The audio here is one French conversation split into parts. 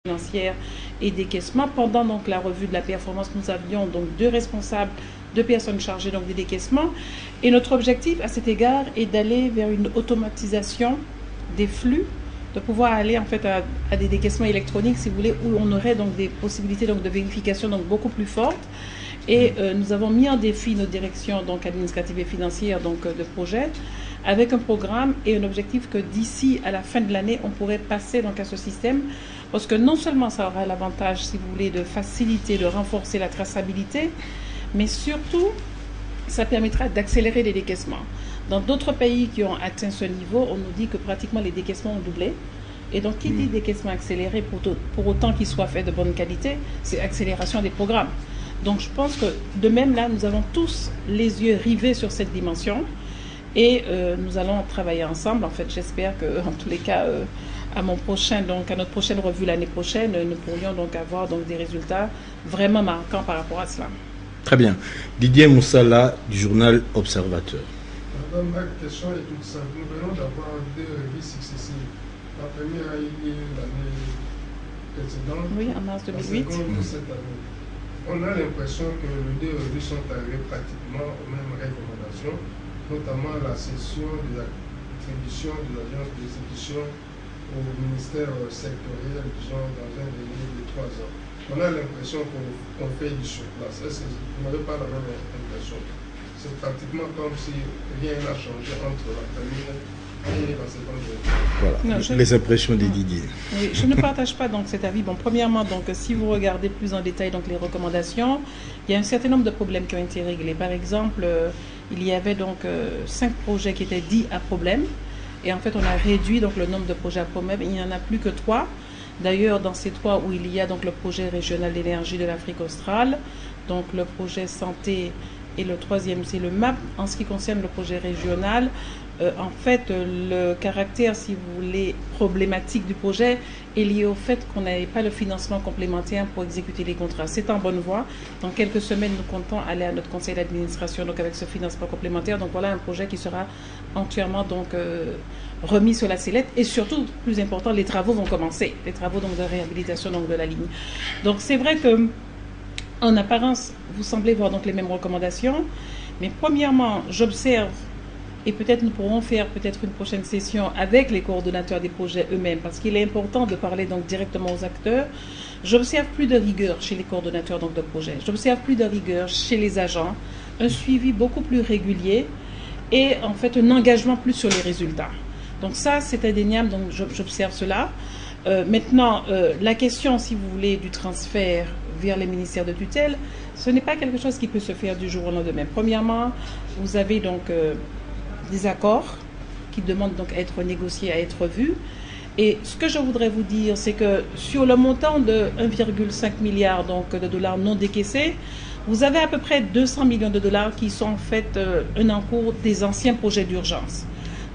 financière et décaissement. Pendant donc la revue de la performance, nous avions donc deux responsables, deux personnes chargées donc des décaissements. Et notre objectif à cet égard est d'aller vers une automatisation des flux, de pouvoir aller en fait à des décaissements électroniques, si vous voulez, où on aurait donc des possibilités donc de vérification donc beaucoup plus fortes. Et nous avons mis en défi nos directions donc administratives et financières donc de projet, avec un programme et un objectif que d'ici à la fin de l'année, on pourrait passer donc à ce système, parce que non seulement ça aura l'avantage, si vous voulez, de faciliter, de renforcer la traçabilité, mais surtout, ça permettra d'accélérer les décaissements. Dans d'autres pays qui ont atteint ce niveau, on nous dit que pratiquement les décaissements ont doublé. Et donc, qui dit décaissement accéléré, pour autant qu'il soit fait de bonne qualité, c'est accélération des programmes. Donc, je pense que de même là, nous avons tous les yeux rivés sur cette dimension. Et nous allons travailler ensemble. En fait, j'espère que, en tous les cas, à notre prochaine revue l'année prochaine, nous pourrions donc avoir donc des résultats vraiment marquants par rapport à cela. Très bien. Didier Moussala, du journal Observateur. Madame, ma question est toute simple. Nous venons d'avoir deux revues successives. La première a eu lieu l'année précédente. Oui, en mars 2008. La seconde cette année. On a l'impression que les deux revues sont arrivées pratiquement aux mêmes recommandations, notamment la cession de l'attribution des agences d'exécution au ministère sectoriel, disons, dans un délai de 3 ans. On a l'impression qu'on fait du surplace. Vous n'avez pas la même impression? C'est pratiquement comme si rien n'a changé entre la première et la seconde. Voilà, non, les impressions de Didier. Oui, je ne partage pas donc cet avis. Bon, premièrement, donc, si vous regardez plus en détail donc, les recommandations, il y a un certain nombre de problèmes qui ont été réglés. Par exemple, il y avait donc 5 projets qui étaient dits à problème. Et en fait, on a réduit donc, le nombre de projets à problème. Il n'y en a plus que 3. D'ailleurs, dans ces 3 où il y a donc le projet régional d'énergie de l'Afrique australe, donc le projet santé et le troisième, c'est le MAP. En ce qui concerne le projet régional, en fait, le caractère, si vous voulez, problématique du projet est lié au fait qu'on n'avait pas le financement complémentaire pour exécuter les contrats. C'est en bonne voie. Dans quelques semaines, nous comptons aller à notre conseil d'administration donc avec ce financement complémentaire. Donc voilà un projet qui sera entièrement donc remis sur la sellette. Et surtout, plus important, les travaux vont commencer. Les travaux donc de réhabilitation donc de la ligne. Donc c'est vrai que en apparence, vous semblez voir donc les mêmes recommandations. Mais premièrement, j'observe, et peut-être nous pourrons faire peut-être une prochaine session avec les coordonnateurs des projets eux-mêmes, parce qu'il est important de parler donc directement aux acteurs. J'observe plus de rigueur chez les coordonnateurs donc de projets. J'observe plus de rigueur chez les agents, un suivi beaucoup plus régulier et en fait un engagement plus sur les résultats. Donc ça, c'est indéniable, donc j'observe cela. Maintenant, la question, si vous voulez, du transfert vers les ministères de tutelle, ce n'est pas quelque chose qui peut se faire du jour au lendemain. Premièrement, vous avez donc des accords qui demandent donc à être négociés, à être vus. Et ce que je voudrais vous dire, c'est que sur le montant de 1,5 milliard donc, de dollars non décaissés, vous avez à peu près 200 millions de dollars qui sont en fait un encours des anciens projets d'urgence.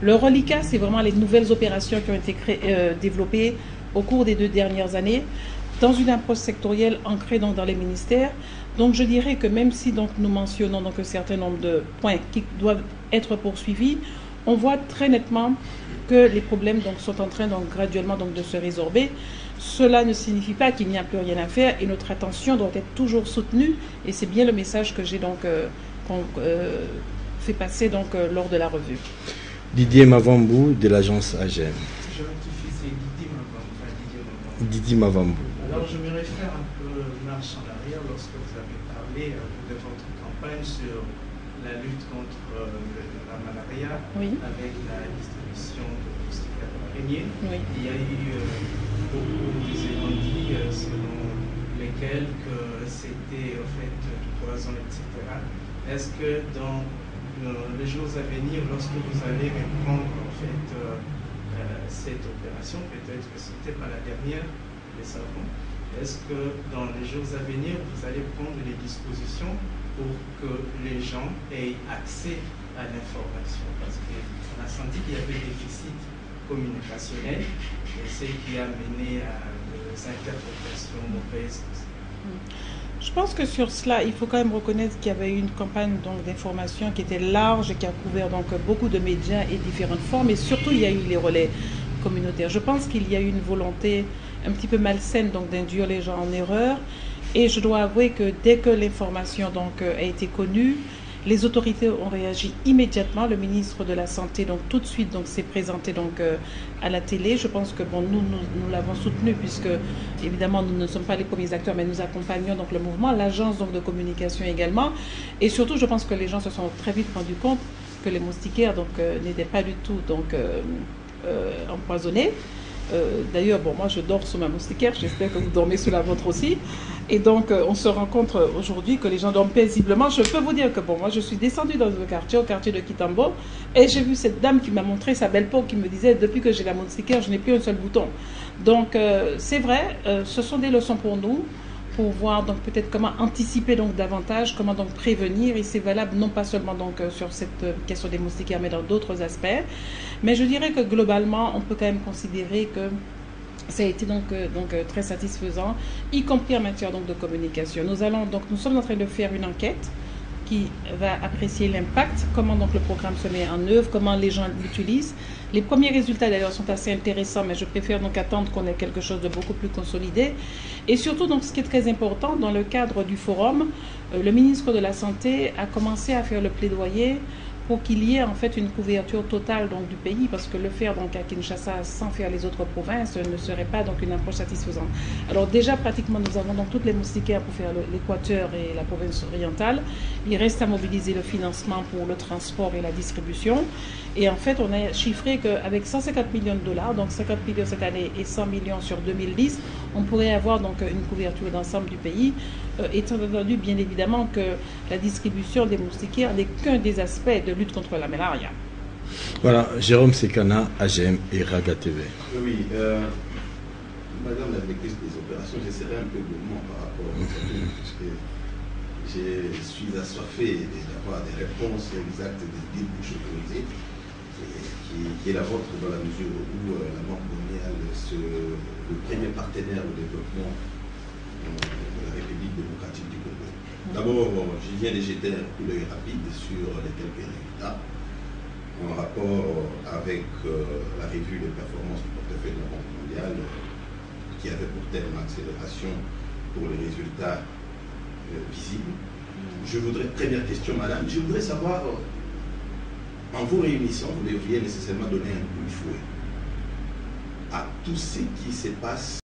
Le reliquat, c'est vraiment les nouvelles opérations qui ont été développées au cours des 2 dernières années dans une approche sectorielle ancrée donc, dans les ministères. Donc je dirais que même si donc, nous mentionnons donc, un certain nombre de points qui doivent être poursuivis, on voit très nettement que les problèmes donc, sont en train donc, graduellement donc, de se résorber. Cela ne signifie pas qu'il n'y a plus rien à faire et notre attention doit être toujours soutenue et c'est bien le message que j'ai donc fait passer donc, lors de la revue. Didier Mavambou de l'agence AGM. Je rectifie, c'est Didier Mavambou. Didier Mavambou. Alors je me réfère un peu marche en arrière lorsque vous avez parlé de votre campagne sur la lutte contre la malaria, oui, avec la distribution de moustiquaires araignées. Oui. Il y a eu beaucoup d'incendies selon lesquels que c'était en fait du poison, etc. Est-ce que dans les jours à venir, lorsque vous allez reprendre en fait cette opération, peut-être que ce n'était pas la dernière, les savons, est-ce que dans les jours à venir, vous allez prendre les dispositions pour que les gens aient accès à l'information? Parce qu'on a senti qu'il y avait des déficits communicationnels et ce qui a mené à des interprétations mauvaises. Je pense que sur cela, il faut quand même reconnaître qu'il y avait une campagne d'information qui était large et qui a couvert donc beaucoup de médias et différentes formes. Et surtout, il y a eu les relais communautaires. Je pense qu'il y a eu une volonté un petit peu malsaine donc d'induire les gens en erreur. Et je dois avouer que dès que l'information donc a été connue, les autorités ont réagi immédiatement. Le ministre de la Santé donc tout de suite donc s'est présenté donc à la télé. Je pense que bon nous l'avons soutenu puisque évidemment nous ne sommes pas les premiers acteurs, mais nous accompagnons donc le mouvement, l'agence donc de communication également. Et surtout, je pense que les gens se sont très vite rendus compte que les moustiquaires donc n'étaient pas du tout donc empoisonnés. D'ailleurs, bon, moi je dors sous ma moustiquaire, j'espère que vous dormez sous la vôtre aussi. Et donc, on se rend compte aujourd'hui que les gens dorment paisiblement. Je peux vous dire que, bon, moi je suis descendue dans le quartier, au quartier de Kitambo, et j'ai vu cette dame qui m'a montré sa belle peau, qui me disait, depuis que j'ai la moustiquaire, je n'ai plus un seul bouton. Donc, c'est vrai, ce sont des leçons pour nous, pour voir donc peut-être comment anticiper donc davantage, comment donc prévenir, et c'est valable non pas seulement donc sur cette question des moustiquaires, mais dans d'autres aspects. Mais je dirais que globalement, on peut quand même considérer que ça a été donc très satisfaisant, y compris en matière donc de communication. Nous sommes en train de faire une enquête qui va apprécier l'impact, comment donc le programme se met en œuvre, comment les gens l'utilisent. Les premiers résultats d'ailleurs sont assez intéressants, mais je préfère donc attendre qu'on ait quelque chose de beaucoup plus consolidé. Et surtout, donc, ce qui est très important, dans le cadre du forum, le ministre de la Santé a commencé à faire le plaidoyer pour qu'il y ait en fait une couverture totale donc, du pays, parce que le faire donc, à Kinshasa sans faire les autres provinces ne serait pas donc, une approche satisfaisante. Alors déjà, pratiquement, nous avons donc toutes les moustiquaires pour faire l'Équateur et la province orientale. Il reste à mobiliser le financement pour le transport et la distribution. Et en fait, on a chiffré qu'avec 150 millions de dollars, donc 50 millions cette année et 100 millions sur 2010, on pourrait avoir donc une couverture d'ensemble du pays, étant entendu bien évidemment que la distribution des moustiquaires n'est qu'un des aspects de lutte contre la malaria. Voilà, Jérôme Sekana, AGM et Raga TV. Oui, Madame la directrice des opérations, j'essaierai un peu gourmand par rapport à ça, puisque je suis assoiffé d'avoir des réponses exactes des guides bouches autorisées, qui est la vôtre dans la mesure où la Banque mondiale, le premier partenaire au développement de la République démocratique du Congo. D'abord, je viens de jeter un coup d'œil rapide sur les quelques résultats en rapport avec la revue des performances du portefeuille de la Banque mondiale qui avait pour thème l'accélération pour les résultats visibles. Je voudrais, première question, madame, je voudrais savoir, en vous réunissant, vous devriez nécessairement donner un coup de fouet à tout ce qui se passe